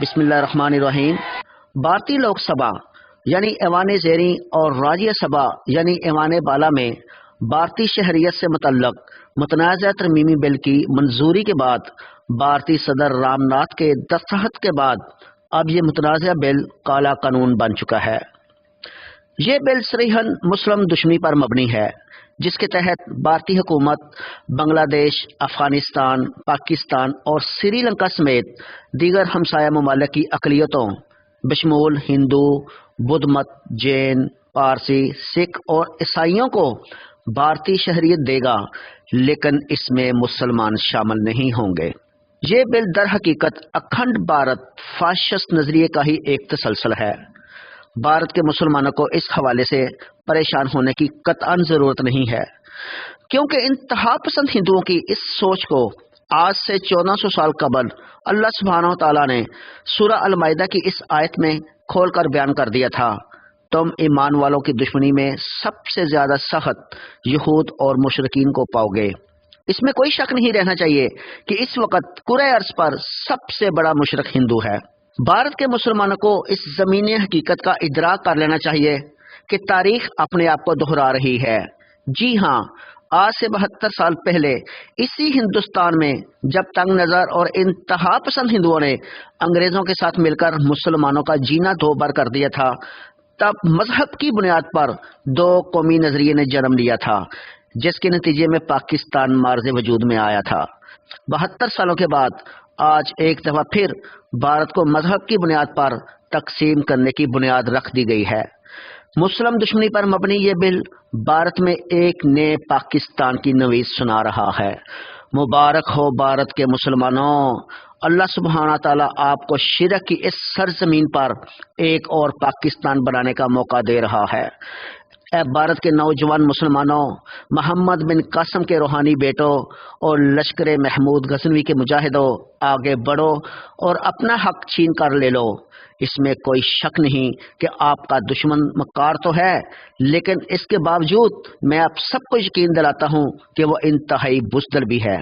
بسم اللہ الرحمن الرحیم۔ بھارتی لوک سبھا یعنی ایوان زیریں اور راجیہ سبھا یعنی ایوان بالا میں بھارتی شہریت سے متعلق متنازع ترمیمی بل کی منظوری کے بعد بھارتی صدر رام ناتھ کے دستخط کے بعد اب یہ متنازع بل کالا قانون بن چکا ہے۔ یہ بل صریحاً مسلم دشمنی پر مبنی ہے، جس کے تحت بھارتی حکومت بنگلہ دیش، افغانستان، پاکستان اور سری لنکا سمیت دیگر ہمسایہ ممالک کی اقلیتوں بشمول ہندو، بدھ مت، جین، پارسی، سکھ اور عیسائیوں کو بھارتی شہریت دے گا، لیکن اس میں مسلمان شامل نہیں ہوں گے۔ یہ بل در حقیقت اکھنڈ بھارت فاشسٹ نظریے کا ہی ایک تسلسل ہے۔ بھارت کے مسلمانوں کو اس حوالے سے پریشان ہونے کی قطعاً ضرورت نہیں ہے، کیونکہ انتہا پسند ہندوؤں کی اس سوچ کو آج سے 1400 سال قبل اللہ سبحانہ و تعالیٰ نے سورہ المائدہ کی اس آیت میں کھول کر بیان کر دیا تھا: تم ایمان والوں کی دشمنی میں سب سے زیادہ سخت یہود اور مشرکین کو پاؤ گے۔ اس میں کوئی شک نہیں رہنا چاہیے کہ اس وقت کرۂ ارض پر سب سے بڑا مشرک ہندو ہے۔ بھارت کے مسلمانوں کو اس زمینی حقیقت کا ادراک کر لینا چاہیے کہ تاریخ اپنے آپ کو دہرا رہی ہے۔ جی ہاں، آج سے 72 سال پہلے اسی ہندوستان میں جب تنگ نظر اور انتہا پسند ہندوؤں نے انگریزوں کے ساتھ مل کر مسلمانوں کا جینا دو بر کر دیا تھا، تب مذہب کی بنیاد پر دو قومی نظریے نے جنم لیا تھا، جس کے نتیجے میں پاکستان معرض وجود میں آیا تھا۔ 72 سالوں کے بعد آج ایک دفعہ پھر بھارت کو مذہب کی بنیاد پر تقسیم کرنے کی بنیاد رکھ دی گئی ہے۔ مسلم دشمنی پر مبنی یہ بل بھارت میں ایک نئے پاکستان کی نوید سنا رہا ہے۔ مبارک ہو بھارت کے مسلمانوں، اللہ سبحانہ تعالیٰ آپ کو شرک کی اس سرزمین پر ایک اور پاکستان بنانے کا موقع دے رہا ہے۔ اے بھارت کے نوجوان مسلمانوں، محمد بن قاسم کے روحانی بیٹوں اور لشکر محمود غزنوی کے مجاہدوں، آگے بڑھو اور اپنا حق چھین کر لے لو۔ اس میں کوئی شک نہیں کہ آپ کا دشمن مکار تو ہے، لیکن اس کے باوجود میں آپ سب کو یقین دلاتا ہوں کہ وہ انتہائی بزدل بھی ہے۔